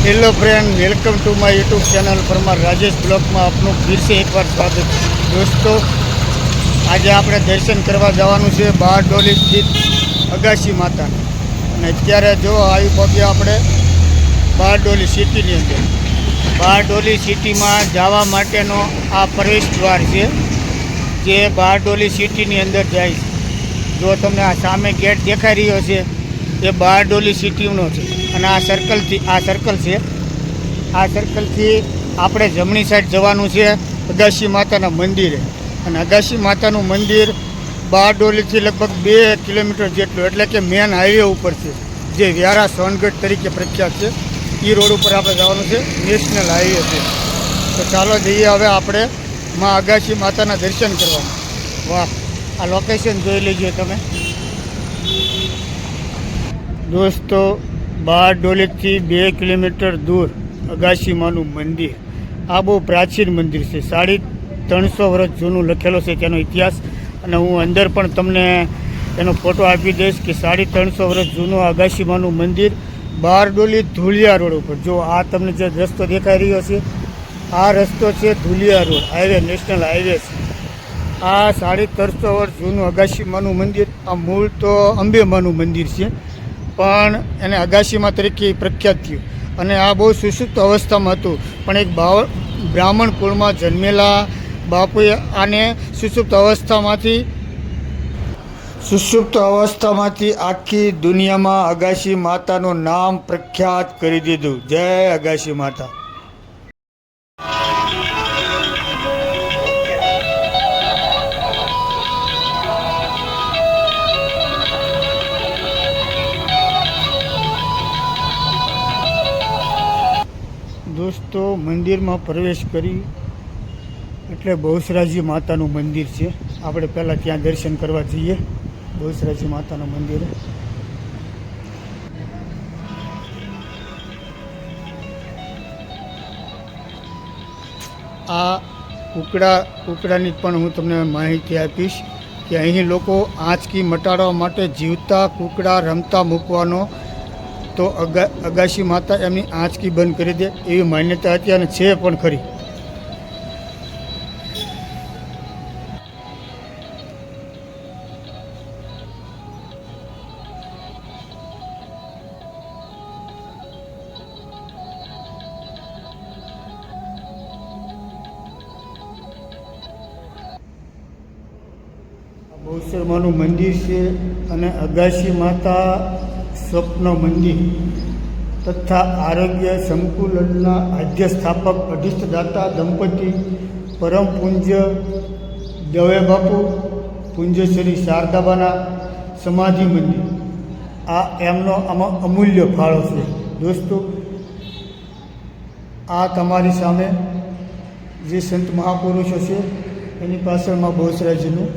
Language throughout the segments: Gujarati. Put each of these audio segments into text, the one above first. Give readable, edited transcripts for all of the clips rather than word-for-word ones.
Hello friend, welcome to my YouTube channel Parmar Rajesh બ્લોગમાં આપનું ફિર સે એકવાર સ્વાગત છે. દોસ્તો, આજે આપણે દર્શન કરવા જવાનું છે બારડોલી સ્થિત અગાસી માતા. અને અત્યારે જો આવી પહોંચ્યા આપણે બારડોલી સિટીની અંદર. બારડોલી સિટીમાં જવા માટેનો આ પ્રવેશ દ્વાર છે જે બારડોલી સિટીની અંદર જાય છે. જો તમને આ સામે ગેટ દેખાઈ રહ્યો છે એ બારડોલી સિટીનો છે. અને આ સર્કલ છે. આ સર્કલથી આપણે જમણી સાઈડ જવાનું છે અગાસી માતાના મંદિરે. અને અગાસી માતાનું મંદિર બારડોલીથી લગભગ 2 કિલોમીટર જેટલું, એટલે કે મેન હાઈવે ઉપર છે, જે વ્યારા સોનગઢ તરીકે પ્રખ્યાત છે. એ રોડ ઉપર આપણે જવાનું છે, નેશનલ હાઈવે છે. તો ચાલો જઈએ હવે આપણે માં અગાસી માતાના દર્શન કરવા. વાહ, આ લોકેશન જોઈ લેજો તમે દોસ્તો. બારડોલીથી 2 કિલોમીટર દૂર અગાસી માનું મંદિર. આ બહુ પ્રાચીન મંદિર છે, 350 વર્ષ જૂનું લખેલો છે તેનો ઇતિહાસ. અને હું અંદર પણ તમને એનો ફોટો આપી દઈશ કે 350 વર્ષ જૂનું અગાસી માનું મંદિર બારડોલી ધુલિયા રોડ ઉપર. જો આ તમને જે રસ્તો દેખાઈ રહ્યો છે, આ રસ્તો છે Dhulia road highway, national highway છે. આ 350 વર્ષ જૂનું અગાસી માનું મંદિર. આ મૂળ તો અંબે માનું મંદિર છે, પણ એને અગાસીમાં તરીકે પ્રખ્યાત થયું. અને આ બહુ સુસુપ્ત અવસ્થામાં હતું, પણ એક બ્રાહ્મણ કુળમાં જન્મેલા બાપુએ આને સુસુપ્ત અવસ્થામાંથી આખી દુનિયામાં અગાસી માતાનું નામ પ્રખ્યાત કરી દીધું. જય અગાસી માતા. દોસ્તો, મંદિરમાં પ્રવેશ કરી એટલે બહુચરાજી માતાનું મંદિર છે. આપણે પહેલાં ત્યાં દર્શન કરવા જઈએ બહુચરાજી માતાના મંદિરે. આ કુકડાની પણ હું તમને માહિતી આપીશ કે અહીં લોકો આંચકી મટાડવા માટે જીવતા કુકડા રમતા મૂકવાનો, તો અગાસી માતા એમની આંચકી બંધ કરી દે એવી માન્યતા હતી અને છે પણ ખરી. બહુચરમાનું મંદિર છે અને અગાસી માતા સ્વપ્ન મંદિર તથા આરોગ્ય સંકુલના આદ્ય સ્થાપક અધિષ્ઠદાતા દંપતી પરમ પૂજ્ય દવે બાપુ પૂજ્યશ્રી શારદાબાના સમાધિ મંદિર. આ એમનો આમાં અમૂલ્ય ફાળો છે. દોસ્તો, આ તમારી સામે જે સંત મહાપુરુષો છે એની પાછળમાં બહુચરાજીનું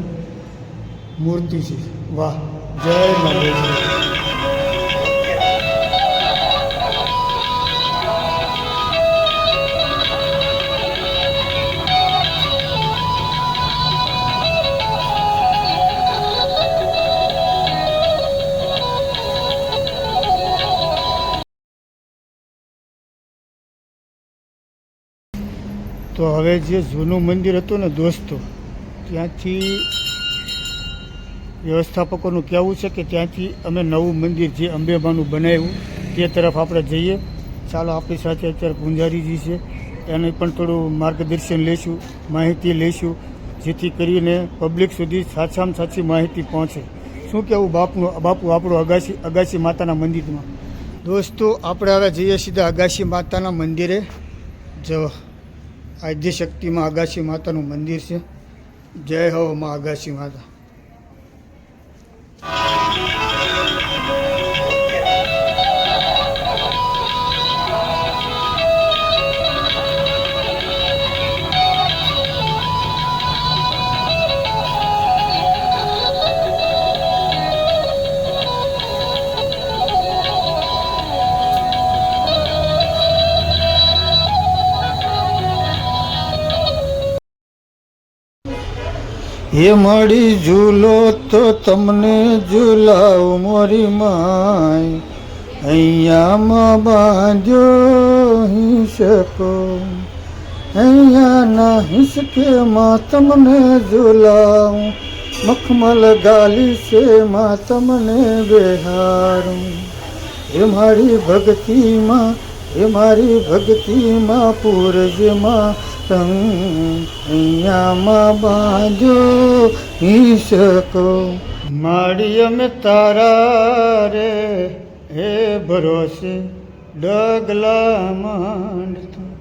મૂર્તિ છે. વાહ, જય મા બહુચરાજી. તો હવે જે જૂનું મંદિર હતું ને દોસ્તો, ત્યાંથી વ્યવસ્થાપકોનું કહેવું છે કે ત્યાંથી અમે નવું મંદિર જે અંબેમાનું બનાવ્યું તે તરફ આપણે જઈએ. ચાલો, આપણી સાથે અત્યારે પૂંજારીજી છે, એને પણ થોડું માર્ગદર્શન લઈશું, માહિતી લઈશું, જેથી કરીને પબ્લિક સુધી સાચામાં સાચી માહિતી પહોંચે. શું કહેવું બાપુ આપણું અગાસી માતાના મંદિરમાં? દોસ્તો, આપણે હવે જઈએ સીધા અગાસી માતાના મંદિરે. જો આદ્યશક્તિમાં અગાસી માતાનું મંદિર છે. જય હો માં અગાસી માતા. હે મળી ઝૂલો તો તમને ઝૂલાવ મોરી માય, અહીંયામાં બાંધ્યો હિંસકો, અહીંયાના હિંસકેમાં તમને ઝુલાવું, મખમલ ગાલી છે માં તમને બેહારું. એ મારી ભક્તિમાં, એ મારી ભક્તિમાં પૂરજમાં સંગ, અહીંયામાં બાંધ્યો હિંસકો. માડી અમે તારા રે હે ભરોસે ડગલા માંડતા,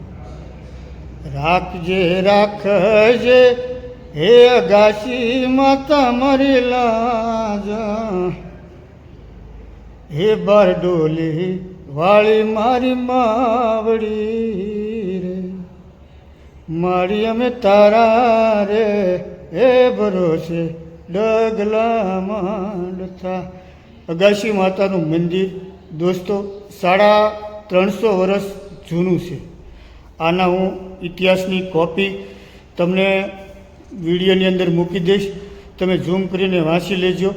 રાખજે રાખજે હે અગાશી માતા મારી લાજ, હે બારડોલી વાળી મારી માવડી રે. મારી અમે તારા રે હે ભરોસે ડગલા માંડતા. અગાશી માતાનું મંદિર દોસ્તો 350 વર્ષ જૂનું છે. આના હું ઇતિહાસની કોપી તમને વિડીયોની અંદર મૂકી દઈશ, તમે ઝૂમ કરીને વાંચી લેજો.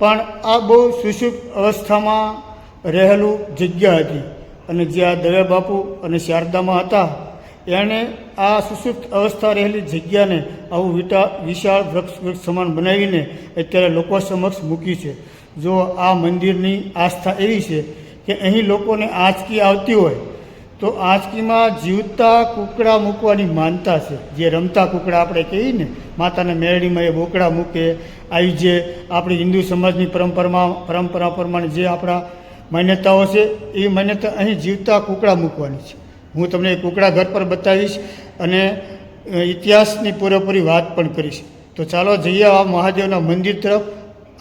પણ આ બહુ સુષુપ્ત અવસ્થામાં રહેલું જગ્યા હતી, અને જે આ દવે બાપુ અને શારદામાં હતા એણે આ સુષુપ્ત અવસ્થા રહેલી જગ્યાને આવું વિશાળ વૃક્ષ સમાન બનાવીને અત્યારે લોકો સમક્ષ મૂકી છે. જો આ મંદિરની આસ્થા એવી છે કે અહીં લોકોને આંચકી આવતી હોય તો આંચકીમાં જીવતા કૂકડા મૂકવાની માનતા છે. જે રમતા કૂકડા આપણે કહીએ ને, માતાના મેરડીમાં એ બોકડા મૂકે. આવી જે આપણી હિન્દુ સમાજની પરંપરા પ્રમાણે જે આપણા માન્યતાઓ છે એ માન્યતા અહીં જીવતા કૂકડા મૂકવાની છે. હું તમને એ કૂકડા ઘર પર બતાવીશ અને ઇતિહાસની પૂરેપૂરી વાત પણ કરીશ. તો ચાલો જઈએ આ મહાદેવના મંદિર તરફ,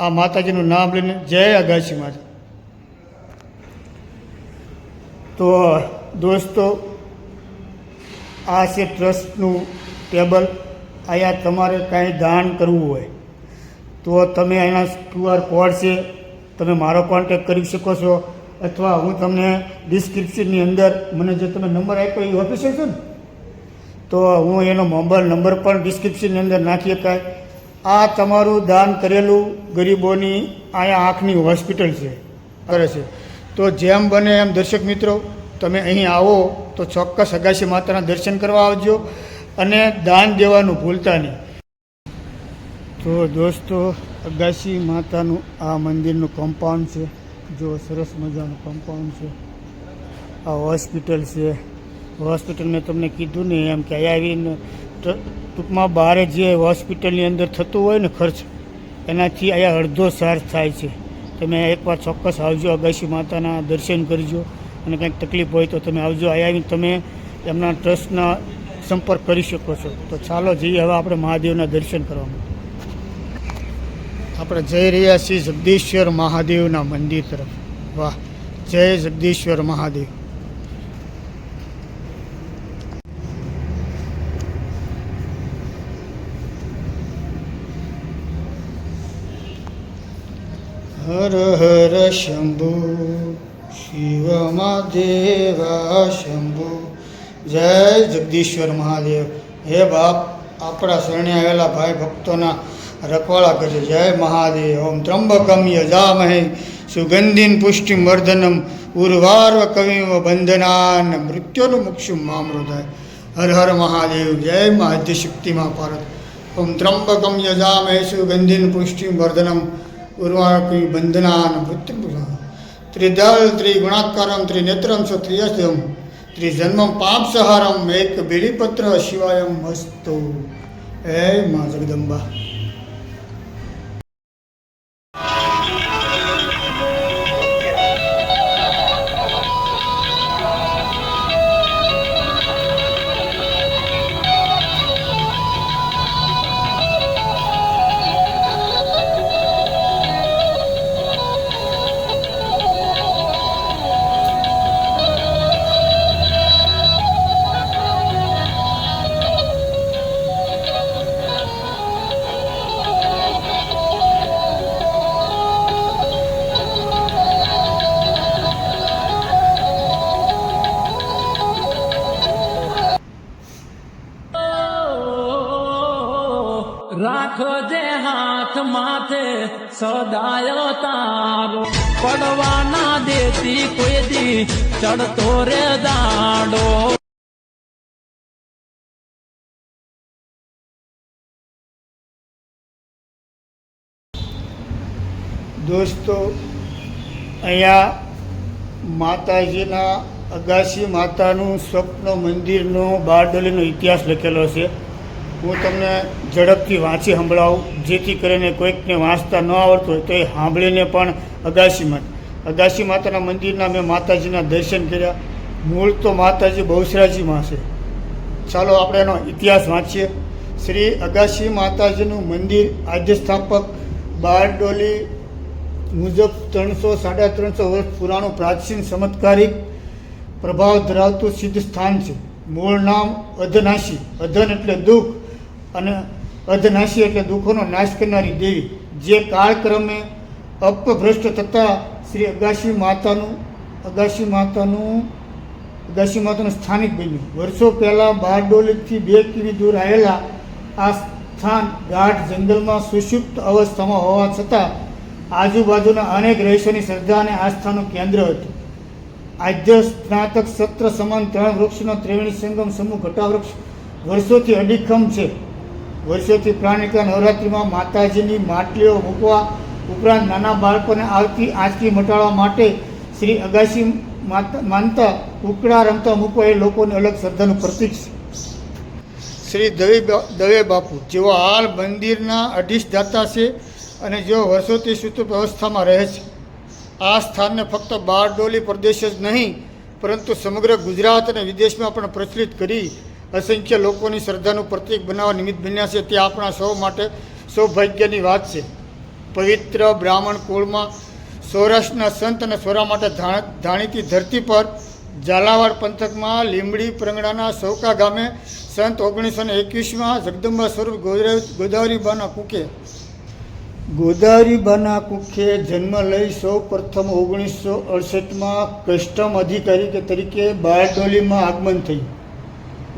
આ માતાજીનું નામ લઈને. જય અગાશી માતા. તો દોસ્તો આ છે ટ્રસ્ટનું ટેબલ. અહીંયા તમારે કાંઈ દાન કરવું હોય તો તમે અહીંના QR કોડ છે, તમે મારો કોન્ટેક કરી શકો છો, અથવા હું તમને ડિસ્ક્રિપ્શનની અંદર મને જે તમે નંબર આપ્યો એ ઓફિસર છો ને, તો હું એનો મોબાઈલ નંબર પણ ડિસ્ક્રિપ્શનની અંદર નાખી શકાય. આ તમારું દાન કરેલું ગરીબોની અહીંયા આંખની હોસ્પિટલ છે કરે છે. તો જેમ બને એમ દર્શક મિત્રો તમે અહીં આવો તો ચોક્કસ અગાશી માતાના દર્શન કરવા આવજો અને દાન દેવાનું ભૂલતા નહીં. તો દોસ્તો અગાશી માતાનું આ મંદિરનું કમ્પાઉન્ડ છે. જો સરસ મજાનું કમ્પાઉન્ડ છે. આ હોસ્પિટલ છે. હોસ્પિટલ મેં તમને કીધું ને એમ કે અહીંયા આવીને ટૂંકમાં બહાર જે હોસ્પિટલની અંદર થતું હોય ને ખર્ચ, એનાથી અહીંયા અડધો ચાર્જ થાય છે. તમે એકવાર ચોક્કસ આવજો, અગાશી માતાના દર્શન કરજો, અને કંઈક તકલીફ હોય તો તમે આવજો. અહીંયા આવીને તમે એમના ટ્રસ્ટના સંપર્ક કરી શકો છો. તો ચાલો જઈએ હવે આપણે મહાદેવના દર્શન કરવામાં. આપણે જઈ રહ્યા છીએ જગદીશ્વર મહાદેવના મંદિર તરફ. વાહ, જય જગદીશ્વર મહાદેવ. હર હર શંભુ શિવ મહાદેવા શંભુ. જય જગદીશ્વર મહાદેવ. હે બાપ, આપણા શરણે આવેલા ભાઈ ભક્તોના રખવાળા કરજો. જય મહાદેવ. ઓમ ત્રંબકમ યજામહે સુગંધિન પુષ્ટિમ વર્ધનમ ઉર્વાર્વ કવિમ બંધનાન મૃત્યુનું મુક્ષુમ મામૃતાય. હર હર મહાદેવ. જય આદ્યશક્તિમાં ભારત. ઓમ ત્રંબકમ યજામહે સુગંધિન પુષ્ટિમ વર્ધનમ ઉર્વાર્વ બંધનાન મૃત્યુ. ત્રિદળ ત્રિગુણાકારમ ત્રિનેત્રમ ત્રિયસ્તમ ત્રિજન્મમ પાપ સહારમ એક બીડીપત્ર શિવાયમ મસ્તુ. હે મા જગદંબા. રાખો જે હાથ હાથ માથે સદાય તારો પડવા ના દેતી કોઈ દી ચડતો રે દાડો. દોસ્તો, અહીંયા માતાજીના અગાસી માતાનું સ્વપ્ન મંદિરનો બારડોલીનો ઇતિહાસ લખેલો છે. હું તમને ઝડપથી વાંચી સંભળાવું, જેથી કરીને કોઈકને વાંચતા ન આવડતું હોય તો એ સાંભળીને પણ અગાસી માતાના મંદિરના મેં માતાજીના દર્શન કર્યા. મૂળ તો માતાજી બહુચરાજીમાં છે. ચાલો આપણે એનો ઇતિહાસ વાંચીએ. શ્રી અગાસી માતાજીનું મંદિર આદ્ય સ્થાપક બારડોલી મુજબ 300-350 વર્ષ પુરાણું પ્રાચીન ચમત્કારિક પ્રભાવ ધરાવતું સિદ્ધ સ્થાન છે. મૂળ નામ અધનાશી, અધન એટલે દુઃખ અને અધનાશી એટલે દુઃખોનો નાશ કરનારી દેવી, જે કાળક્રમે અપભ્રષ્ટ થતાં શ્રી અગાસી માતાનું સ્થાનિક બન્યું. વર્ષો પહેલાં બારડોલીથી 2 કિમી દૂર આવેલા આ સ્થાન ગાઢ જંગલમાં સુષુપ્ત અવસ્થામાં હોવા છતાં આજુબાજુના અનેક રહીશોની શ્રદ્ધા અને આસ્થાનું કેન્દ્ર હતું. આદ્ય સ્નાતક સત્ર સમાન 3 વૃક્ષનો ત્રિવેણી સંગમ સમૂહ ઘટાવૃક્ષ વર્ષોથી અડીખમ છે. વર્ષોથી પ્રાણિકા નવરાત્રિમાં માતાજીની માટલીઓ મૂકવા ઉપરાંત નાના બાળકોને આવતી આંચકી મટાડવા માટે શ્રી અગાસી માનતા કુકડા રમતા મૂકવા એ લોકોની અલગ શ્રદ્ધાનું પ્રતીક છે. શ્રી દવે બાપુ જેઓ હાલ મંદિરના અધિષ્ઠાતા છે અને જેઓ વર્ષોથી સુતપ અવસ્થામાં રહે છે. આ સ્થાનને ફક્ત બારડોલી પ્રદેશ જ નહીં પરંતુ સમગ્ર ગુજરાત અને વિદેશમાં પણ પ્રચલિત કરી અસંખ્ય લોકોની શ્રદ્ધાનું પ્રતીક બનાવવા નિમિત્ત બન્યા છે. તે આપણા સૌ માટે સૌભાગ્યની વાત છે. પવિત્ર બ્રાહ્મણ કુળમાં સૌરાષ્ટ્રના સંત અને સ્વરા માટે જાણીતી ધરતી પર ઝાલાવાડ પંથકમાં લીંબડી પ્રંગણાના સૌકા ગામે સંત 1921માં જગદંબા સ્વરૂપ ગોદાવરીબાના કુખે જન્મ લઈ સૌ પ્રથમ 1968માં કસ્ટમ અધિકારી તરીકે બારડોલીમાં આગમન થયું.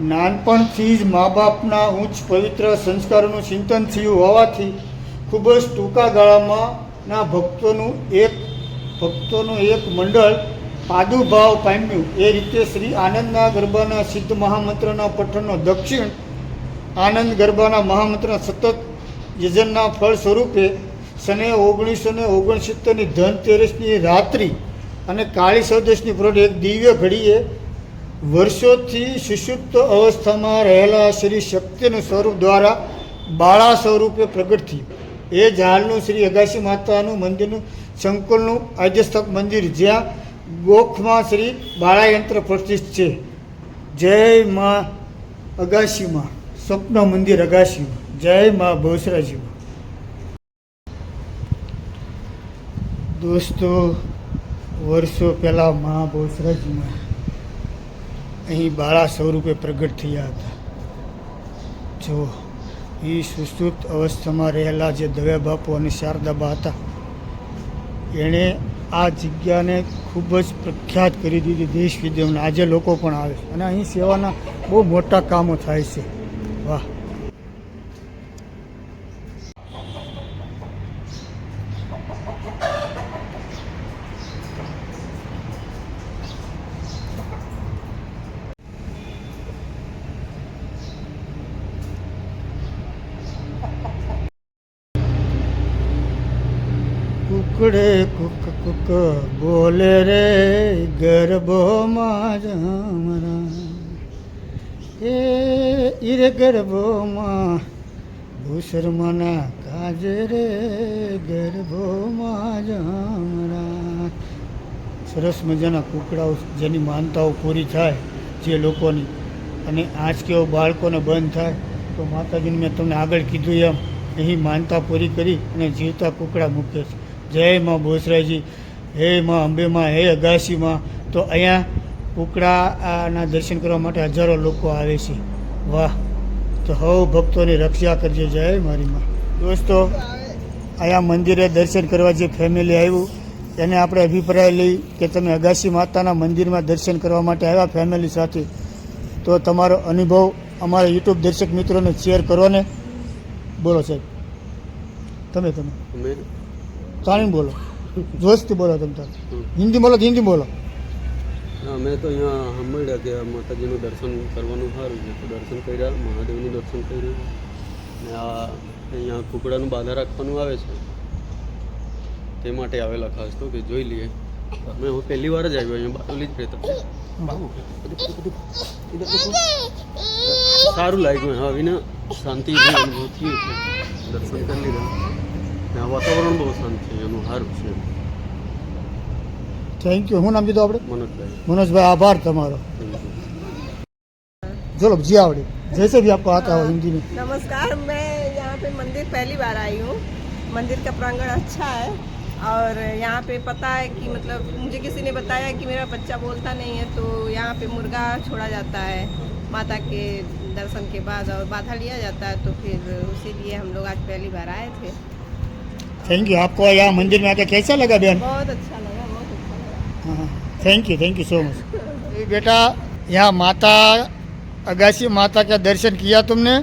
નાનપણથી જ મા બાપના ઉચ્ચ પવિત્ર સંસ્કારોનું ચિંતન થયું હોવાથી ખૂબ જ ટૂંકા ગાળામાં ભક્તોનું એક મંડળ પ્રાદુર્ભાવ પામ્યું. એ રીતે શ્રી આનંદના ગરબાના સિદ્ધ મહામંત્રના પઠનનો દક્ષિણ આનંદ ગરબાના મહામંત્રના સતત યજનના ફળ સ્વરૂપે સને 1969ની ધનતેરસની રાત્રિ અને કાળી ચૌદશની પૂર્વે એક દિવ્ય ઘડીએ વર્ષોથી સુષુપ્ત અવસ્થામાં રહેલા શ્રી શક્તિનું સ્વરૂપ દ્વારા બાળા સ્વરૂપે પ્રગટ થયું. એ જ હાલનું શ્રી અગાસી માતાનું મંદિરનું સંકુલનું આદ્યસ્થાપક મંદિર, જ્યાં ગોખમાં શ્રી બાળાયંત્ર પ્રતિષ્ઠિત છે. જય મા અગાસીમાં, સ્વપ્ન મંદિર અગાસીમાં, જય મા બહુચરાજીમાં. દોસ્તો, વર્ષો પહેલાં મા બહુચરાજીમાં અહીં બાળા સ્વરૂપે પ્રગટ થયા હતા. જો એ સુષુપ્ત અવસ્થામાં રહેલા જે દવે બાપુ અને શારદાબા હતા, એણે આ જગ્યાને ખૂબ જ પ્રખ્યાત કરી દીધી દેશ વિદેશમાં. આજે લોકો પણ આવે અને અહીં સેવાના બહુ મોટા કામો થાય છે. વાહ! કુકડે કુક કુક બોલે રે ગરબોમાં જમરા, એ ઈરે ગરબોમાં ભૂસરમાના કાજે રે ગરબોમાં જમરા. સરસ મજાના કુકડાઓ, જેની માનતાઓ પૂરી થાય જે લોકોની, અને આંચકીઓ બાળકોને બંધ થાય તો માતાજીને મેં તમને આગળ કીધું એમ અહીં માનતા પૂરી કરી અને જીવતા કુકડા મૂકે છે. જય મા બહુચરાજી, હે મા અંબેમાં, હે અગાસીમાં. તો અહીંયા કુકડાના દર્શન કરવા માટે હજારો લોકો આવે છે. વાહ! તો હવ ભક્તોની રક્ષા કરજો. જય મારી માં. દોસ્તો, અહીંયા મંદિરે દર્શન કરવા જે ફેમિલી આવ્યું એને આપણે અભિપ્રાય લઈ કે તમે અગાસી માતાના મંદિરમાં દર્શન કરવા માટે આવ્યા ફેમિલી સાથે, તો તમારો અનુભવ અમારા યુટ્યુબ દર્શક મિત્રોને શેર કરો ને. બોલો સાહેબ. તમે મેં તાણી બોલો, જોશથી બોલો તમે તાર. હિન્દી બોલો તો હિન્દી બોલો. અમે તો અહીંયા સાંભળ્યા કે માતાજીનું દર્શન કરવાનું સારું છે, તો દર્શન કર્યા, મહાદેવનું દર્શન કર્યું ને આ અહીંયા કુકડાનું બાધા રાખવાનું આવે છે તે માટે આવેલા ખાસ તો કે જોઈ લઈએ. અમે હું પહેલી વાર જ આવ્યો અહીંયા બારડોલી જ રહેતા. સારું લાગ્યું, આવીને શાંતિથી અનુભવ થયું છે. દર્શન કરી લીધા ને આ વાતાવરણ બહુ શાંત છે, એનું સારું છે. Thank you. શું નામ કીધું આપણે? મનોજભાઈ मनोज आभार તમારો. चलो जी आवड़े जैसे भी आपको आता हो हिंदी में. नमस्कार, मैं यहाँ पे मंदिर पहली बार आई हूँ. मंदिर का प्रांगण अच्छा है और यहाँ पे पता है कि मतलब मुझे किसी ने बताया कि मेरा बच्चा बोलता नहीं है तो यहाँ पे मुर्गा छोड़ा जाता है माता के दर्शन के बाद और बाधा लिया जाता है, तो फिर इसीलिए हम लोग आज पहली बार आए थे. Thank you. आपको यहाँ मंदिर में आके कैसा लगा बहन? बहुत अच्छा लगा, बहुत अच्छा लगा. हाँ, थैंक यू सो मच. बेटा यहाँ माता अगासी माता का दर्शन किया तुमने?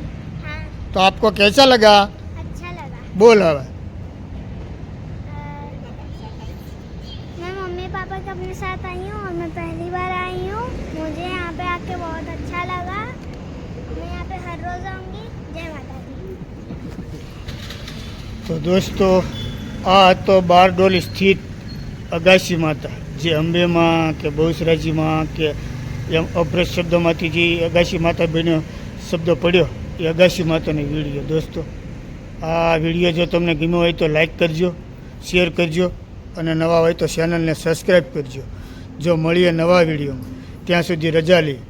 हाँ, तो आपको कैसा लगा? अच्छा लगा. बोल हवा. मैं मम्मी पापा के अपने साथ आई हूँ और मैं पहली बार आई हूँ. मुझे यहाँ पे आके बहुत अच्छा लगा. मैं यहाँ पे हर रोज आऊँगी. जय माता दी. तो दोस्तों आ तो बारडोली स्थित अगासी माता જે અંબેમાં કે બહુચરાજીમાં કે એમ અભ્રત શબ્દોમાંથી જે અગાસી માતા બન્યો શબ્દ પડ્યો એ અગાસી માતાનો વિડીયો. દોસ્તો આ વિડીયો જો તમને ગમ્યો હોય તો લાઈક કરજો, શેર કરજો અને નવા હોય તો ચેનલને સબસ્ક્રાઈબ કરજો. જો મળીએ નવા વિડીયોમાં, ત્યાં સુધી રજા લઈ.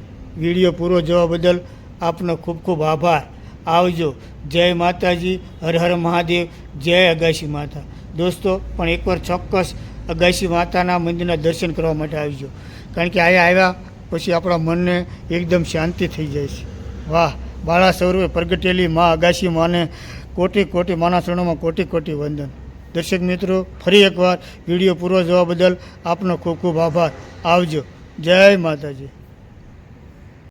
વિડીયો પૂરો જોવા બદલ આપનો ખૂબ ખૂબ આભાર. આવજો. જય માતાજી, હર હર મહાદેવ, જય અગાસી માતા. દોસ્તો પણ એકવાર ચોક્કસ અગાસી માતાના મંદિરના દર્શન કરવા માટે આવજો, કારણ કે અહીંયા આવ્યા પછી આપણા મનને એકદમ શાંતિ થઈ જાય છે. વાહ, બાળા સૌરવે પ્રગટેલી મા અગાસી માને કોટી કોટી માના ચરણોમાં કોટી કોટી વંદન. દર્શક મિત્રો, ફરી એકવાર વિડીયો પૂરો જોવા બદલ આપનો ખૂબ ખૂબ આભાર. આવજો. જય માતાજી.